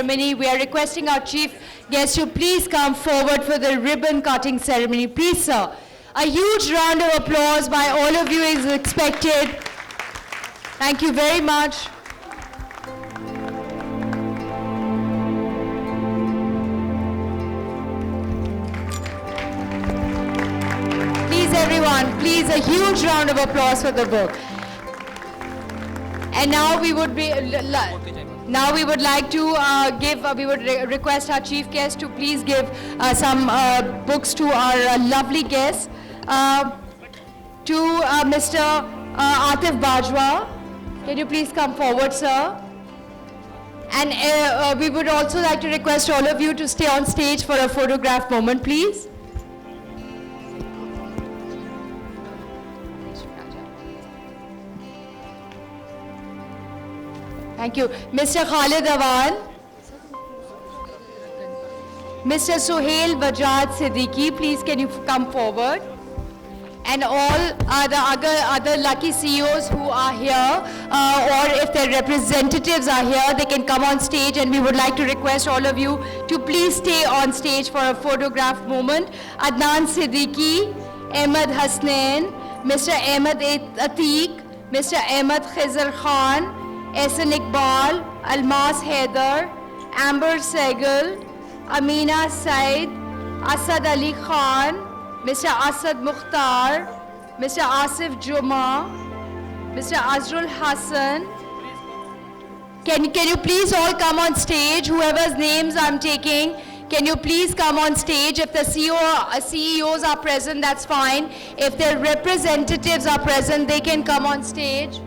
ceremony. We are requesting our chief guest to please come forward for the ribbon cutting ceremony. Please, sir. A huge round of applause by all of you is expected. Thank you very much. Please, everyone, please, a huge round of applause for the book. And now we would like to request our chief guest to please give some books to our lovely guests. To Mr. Atif Bajwa. Can you please come forward, sir? And we would also like to request all of you to stay on stage for a photograph moment, please. Thank you. Mr. Khalid Awan. Mr. Suhail Wajad Siddiqui, please can you come forward? And all the other lucky CEOs who are here, or if their representatives are here, they can come on stage, and we would like to request all of you to please stay on stage for a photograph moment. Adnan Siddiqui, Ahmed Hasnain, Mr. Ahmed Atiq, Mr. Ahmed Khizr Khan, Ehsan Iqbal, Almas Haider, Amber Sehgal, Amina Said, Asad Ali Khan, Mr. Asad Mukhtar, Mr. Asif Juma, Mr. Azrul Hassan. Can you please all come on stage? Whoever's names I'm taking, can you please come on stage? If the CEOs are present, that's fine. If their representatives are present, they can come on stage.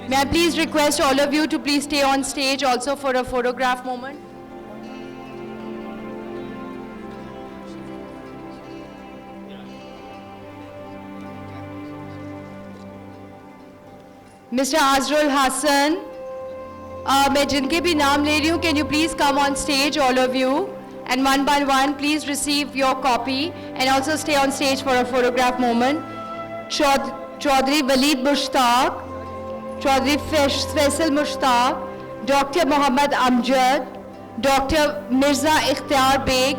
May I please request all of you to please stay on stage also for a photograph moment? Mr. Azrul Hassan, मैं जिनके भी नाम ले रही हूँ, can you please come on stage, all of you, and one by one, please receive your copy and also stay on stage for a photograph moment. Chaudhry Walid Mushtaq, Chaudhry Faisal Mushtaq, Dr. Muhammad Amjad, Dr. Mirza Ikhtiar Beg.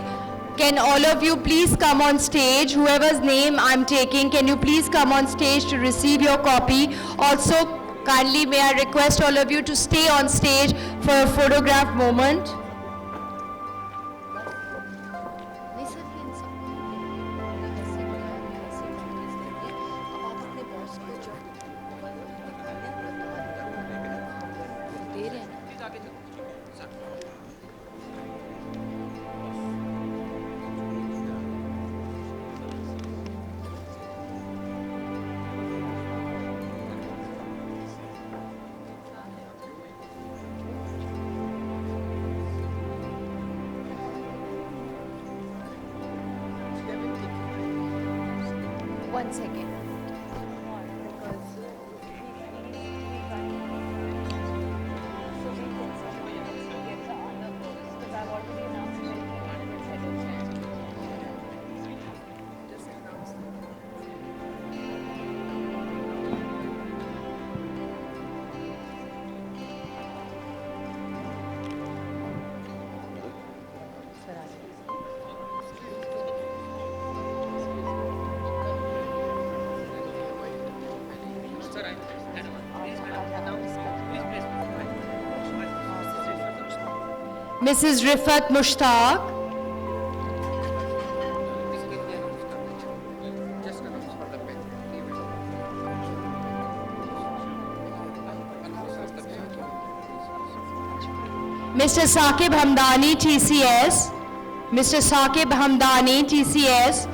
Can all of you please come on stage? Whoever's name I'm taking, can you please come on stage to receive your copy? Also, kindly may I request all of you to stay on stage for a photograph moment. One second. Mrs. Rifat Mushtaq, Mr. Saqib Hamdani, TCS, Mr. Saqib Hamdani, TCS,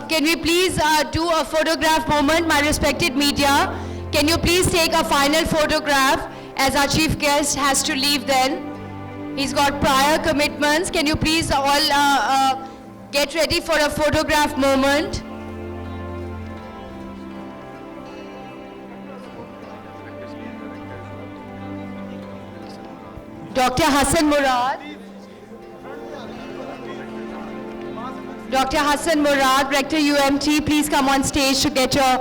can we please do a photograph moment, my respected media? Can you please take a final photograph as our chief guest has to leave then? He's got prior commitments. Can you please all get ready for a photograph moment? Dr. Hassan Murad. Dr. Hassan Murad, Rector UMT, please come on stage to get your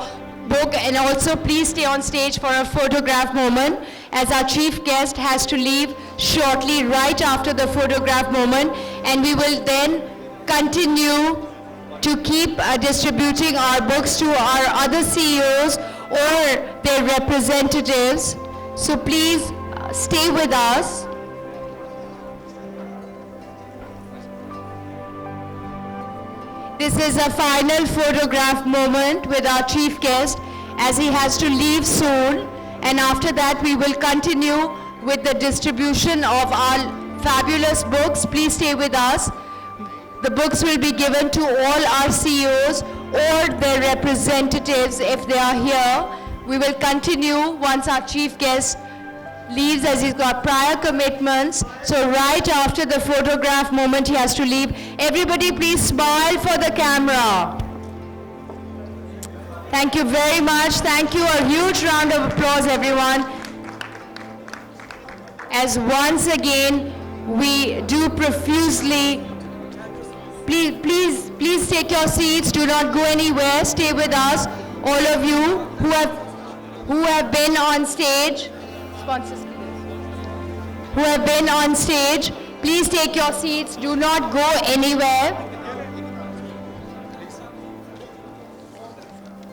book, and also please stay on stage for a photograph moment as our chief guest has to leave shortly right after the photograph moment, and we will then continue to keep distributing our books to our other CEOs or their representatives. So please stay with us. This is a final photograph moment with our chief guest as he has to leave soon, and after that we will continue with the distribution of our fabulous books. Please stay with us. The books will be given to all our CEOs or their representatives if they are here. We will continue once our chief guest leaves as he's got prior commitments. So right after the photograph moment he has to leave. Everybody please smile for the camera. Thank you very much. Thank you. A huge round of applause, everyone. As once again we do profusely, please take your seats. Do not go anywhere. Stay with us. All of you who have been on stage. Sponsors, who have been on stage, please take your seats. Do not go anywhere.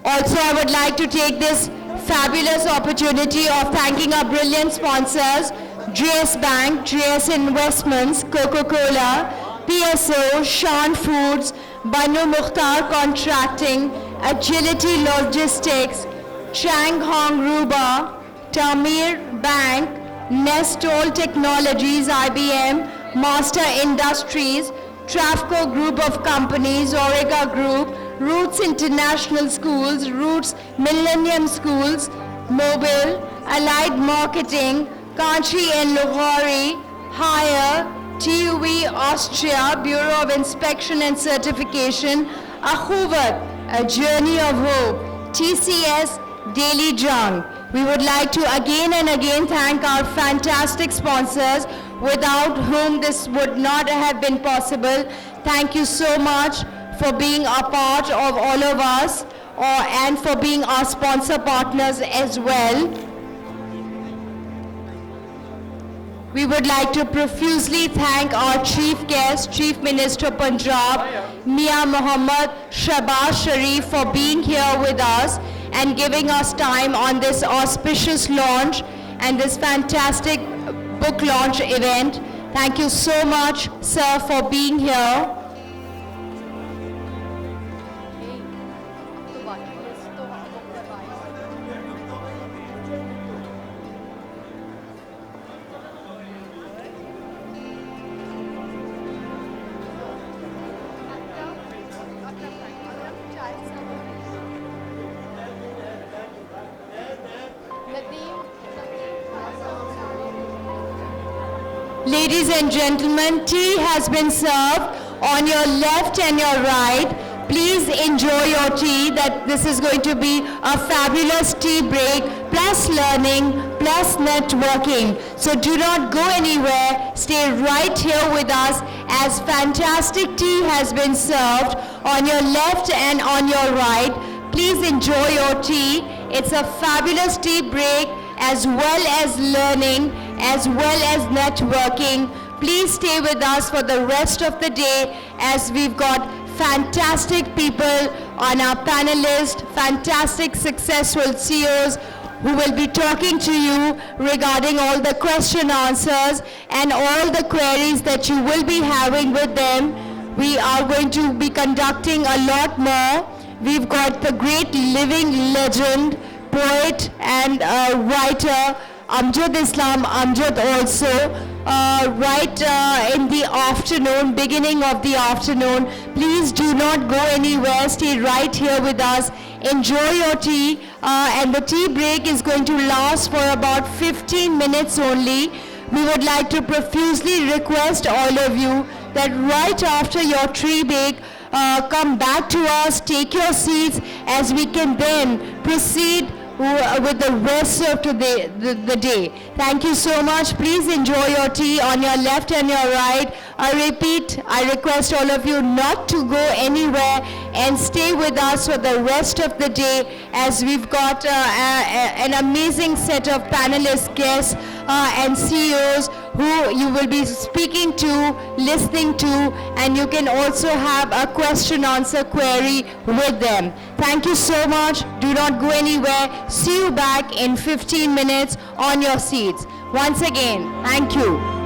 Also, I would like to take this fabulous opportunity of thanking our brilliant sponsors, GS Bank, GS Investments, Coca-Cola, PSO, Shan Foods, Banu Mukhtar Contracting, Agility Logistics, Chang Hong Ruba, Tamir Bank, Nestol Technologies, IBM, Master Industries, Trafco Group of Companies, Origa Group, Roots International Schools, Roots Millennium Schools, Mobile, Allied Marketing, Kanchi and Lahori, Hire, TUV Austria, Bureau of Inspection and Certification, Akhuvat, A Journey of Hope, TCS, Daily Jung. We would like to again and again thank our fantastic sponsors without whom this would not have been possible. Thank you so much for being a part of all of us and for being our sponsor partners as well. We would like to profusely thank our chief guest, Chief Minister Punjab, Mia Mohammad Shahbaz Sharif, for being here with us and giving us time on this auspicious launch and this fantastic book launch event. Thank you so much, sir, for being here. Ladies and gentlemen, tea has been served on your left and your right. Please enjoy your tea. That this is going to be a fabulous tea break, plus learning, plus networking. So do not go anywhere. Stay right here with us as fantastic tea has been served on your left and on your right. Please enjoy your tea. It's a fabulous tea break as well as learning, as well as networking. Please stay with us for the rest of the day as we've got fantastic people on our panelists, fantastic successful CEOs who will be talking to you regarding all the question answers and all the queries that you will be having with them. We are going to be conducting a lot more. We've got the great living legend, poet and writer Amjad Islam Amjad also in the afternoon, beginning of the afternoon. Please do not go anywhere. Stay right here with us. Enjoy your tea, and the tea break is going to last for about 15 minutes only. We would like to profusely request all of you that right after your tea break, come back to us, take your seats, as we can then proceed with the rest of the day. Thank you so much. Please enjoy your tea on your left and your right. I repeat, I request all of you not to go anywhere and stay with us for the rest of the day, as we've got an amazing set of panelist guests and CEOs who you will be speaking to, listening to, and you can also have a question answer query with them. Thank you so much. Do not go anywhere. See you back in 15 minutes on your seats. Once again, thank you.